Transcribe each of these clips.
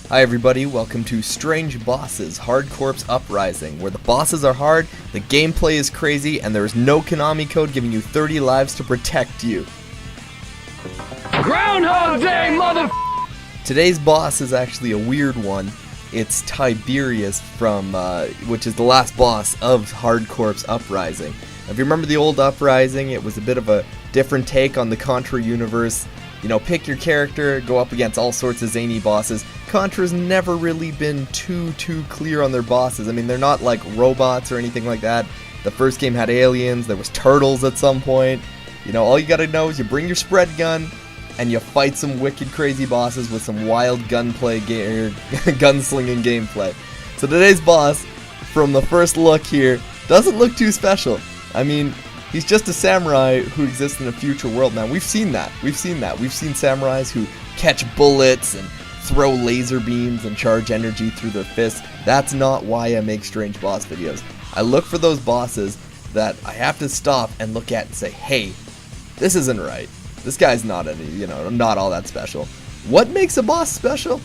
Hi everybody, welcome to Strange Bosses, Hard Corpse Uprising, where the bosses are hard, the gameplay is crazy, and there is no Konami code giving you 30 lives to protect you. Groundhog Day, mother. Today's boss is actually a weird one. It's Tiberius from, which is the last boss of Hard Corpse Uprising. Now, if you remember the old Uprising, it was a bit of a different take on the Contra universe. You know, pick your character, go up against all sorts of zany bosses. Contra's never really been too clear on their bosses. I mean, they're not like robots or anything like that. The first game had aliens, there was turtles at some point. You know, all you gotta know is you bring your spread gun, and you fight some wicked crazy bosses with some wild gunslinging gameplay. So today's boss, from the first look here, doesn't look too special. I mean, he's just a samurai who exists in a future world. Now, we've seen that. We've seen samurais who catch bullets and throw laser beams and charge energy through their fists. That's not why I make strange boss videos. I look for those bosses that I have to stop and look at and say, hey, this isn't right. This guy's not not all that special. What makes a boss special?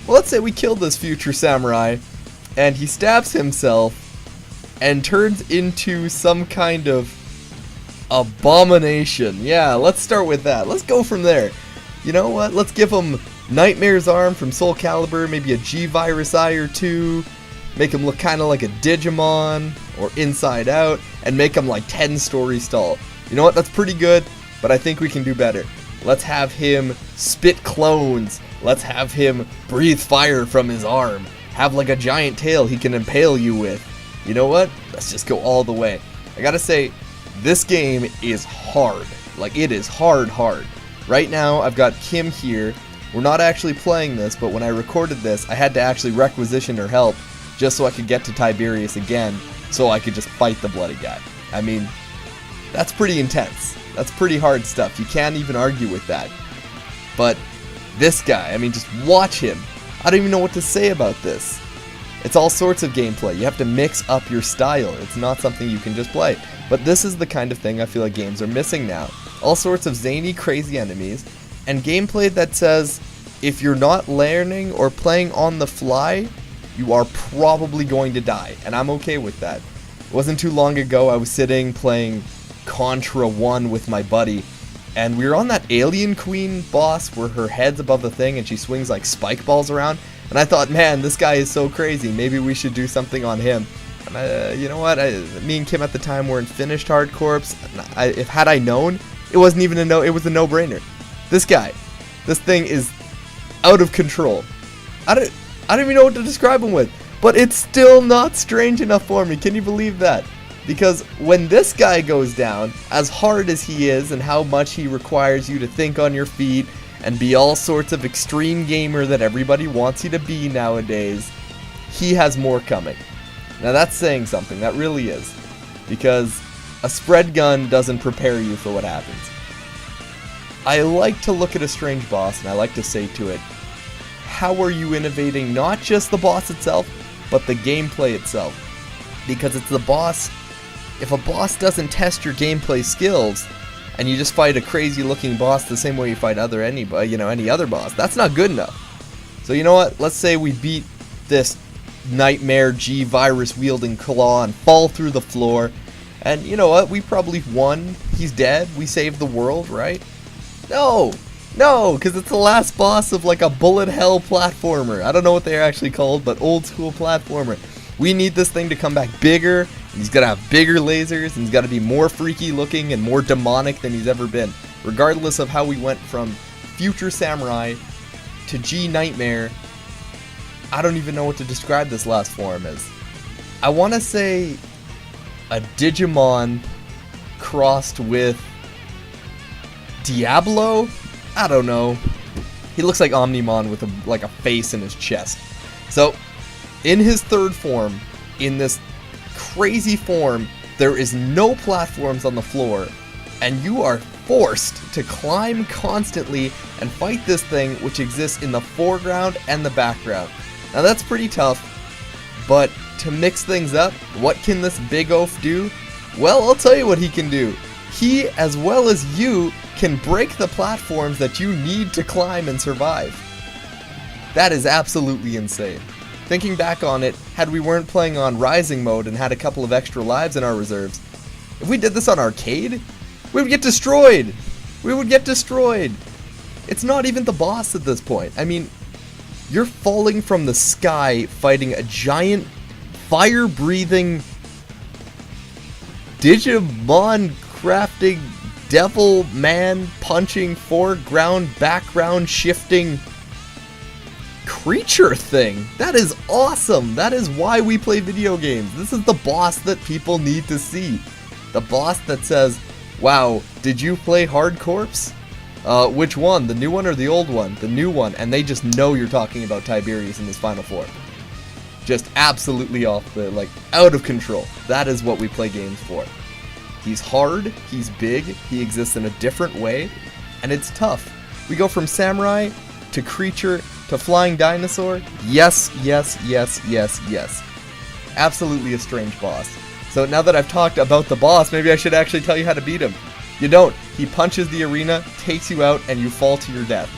Well, let's say we killed this future samurai and he stabs himself and turns into some kind of abomination. Yeah, let's start with that. Let's go from there. You know what? Let's give him Nightmare's arm from Soul Calibur, maybe a G-Virus eye or two, make him look kind of like a Digimon or Inside Out, and make him like 10 stories tall. You know what? That's pretty good, but I think we can do better. Let's have him spit clones. Let's have him breathe fire from his arm. Have like a giant tail he can impale you with. You know what? Let's just go all the way. I gotta say, this game is hard. Like, it is hard. Right now, I've got Kim here. We're not actually playing this, but when I recorded this, I had to actually requisition her help just so I could get to Tiberius again, so I could just fight the bloody guy. I mean, that's pretty intense. That's pretty hard stuff. You can't even argue with that. But this guy, I mean, just watch him. I don't even know what to say about this. It's all sorts of gameplay. You have to mix up your style. It's not something you can just play. But this is the kind of thing I feel like games are missing now. All sorts of zany, crazy enemies, and gameplay that says, if you're not learning or playing on the fly, you are probably going to die. And I'm okay with that. It wasn't too long ago I was sitting playing Contra 1 with my buddy, and we were on that alien queen boss where her head's above the thing and she swings like spike balls around. And I thought, man, this guy is so crazy. Maybe we should do something on him. And you know what? Me and Kim at the time weren't finished Hard Corpse. Had I known, it wasn't even it was a no-brainer. This guy, this thing is out of control. I don't even know what to describe him with. But it's still not strange enough for me. Can you believe that? Because when this guy goes down, as hard as he is and how much he requires you to think on your feet and be all sorts of extreme gamer that everybody wants you to be nowadays, he has more coming. Now that's saying something, that really is. Because a spread gun doesn't prepare you for what happens. I like to look at a strange boss and I like to say to it, how are you innovating not just the boss itself, but the gameplay itself? Because it's the boss. If a boss doesn't test your gameplay skills, and you just fight a crazy looking boss the same way you fight any other boss, that's not good enough. So you know what? Let's say we beat this Nightmare G-Virus wielding claw and fall through the floor. And you know what? We probably won. He's dead. We saved the world, right? No, because it's the last boss of like a bullet hell platformer. I don't know what they're actually called, but old school platformer. We need this thing to come back bigger. He's got to have bigger lasers, and he's got to be more freaky looking and more demonic than he's ever been. Regardless of how we went from Future Samurai to G Nightmare, I don't even know what to describe this last form as. I want to say a Digimon crossed with Diablo? I don't know. He looks like Omnimon with a face in his chest. So, in his third form, in this crazy form, there is no platforms on the floor, and you are forced to climb constantly and fight this thing which exists in the foreground and the background. Now that's pretty tough, but to mix things up, what can this big oaf do? Well, I'll tell you what he can do. He, as well as you, can break the platforms that you need to climb and survive. That is absolutely insane. Thinking back on it, had we weren't playing on Rising mode and had a couple of extra lives in our reserves, if we did this on Arcade, we would get destroyed! We would get destroyed! It's not even the boss at this point. I mean, you're falling from the sky fighting a giant, fire-breathing, Digimon crafting, devil man punching, foreground, background shifting creature thing. That is awesome. That is why we play video games. This is the boss that people need to see. The boss that says, wow, did you play Hard Corpse? Which one? The new one or the old one? The new one. And they just know you're talking about Tiberius in his final form. Just absolutely off the, like, out of control. That is what we play games for. He's hard, he's big, he exists in a different way, and it's tough. We go from samurai to creature to flying dinosaur. Yes, yes, yes, yes, yes. Absolutely a strange boss. So now that I've talked about the boss, maybe I should actually tell you how to beat him. You don't. He punches the arena, takes you out, and you fall to your death.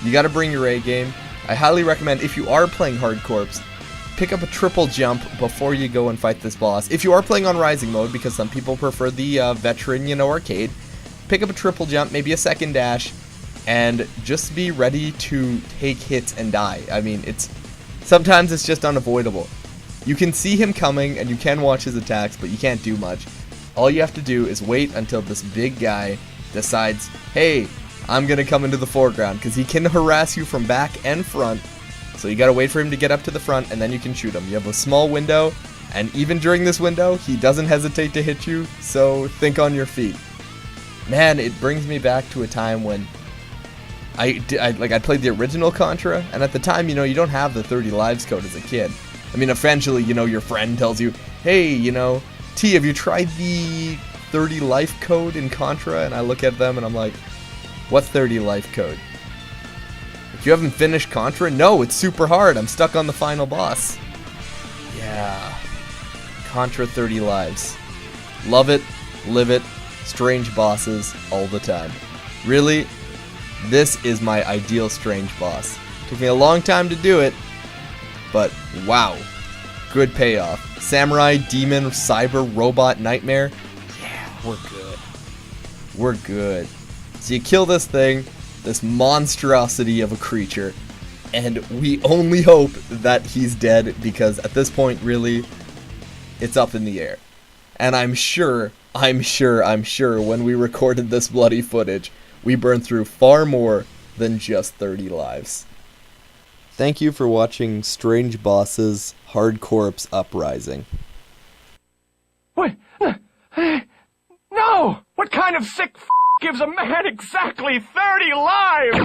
You gotta bring your A game. I highly recommend, if you are playing Hard Corpse, pick up a triple jump before you go and fight this boss. If you are playing on Rising mode, because some people prefer the veteran, arcade, pick up a triple jump, maybe a second dash, and just be ready to take hits and die. I mean, sometimes it's just unavoidable. You can see him coming, and you can watch his attacks, but you can't do much. All you have to do is wait until this big guy decides, hey, I'm gonna come into the foreground, because he can harass you from back and front. So you gotta wait for him to get up to the front, and then you can shoot him. You have a small window, and even during this window, he doesn't hesitate to hit you, so think on your feet. Man, it brings me back to a time when I played the original Contra, and at the time, you don't have the 30 lives code as a kid. I mean, eventually, your friend tells you, hey, T, have you tried the 30 life code in Contra? And I look at them, and I'm like, what 30 life code? You haven't finished Contra? No, it's super hard. I'm stuck on the final boss. Yeah. Contra 30 lives. Love it, live it, strange bosses all the time. Really, this is my ideal strange boss. Took me a long time to do it, but wow. Good payoff. Samurai, demon, cyber, robot, nightmare. Yeah, we're good. We're good. So you kill this thing, this monstrosity of a creature, and we only hope that he's dead, because at this point, really, it's up in the air. And I'm sure, when we recorded this bloody footage, we burned through far more than just 30 lives. Thank you for watching Strange Bosses Hard Corpse Uprising. What? No! What kind of sick gives a man exactly 30 lives?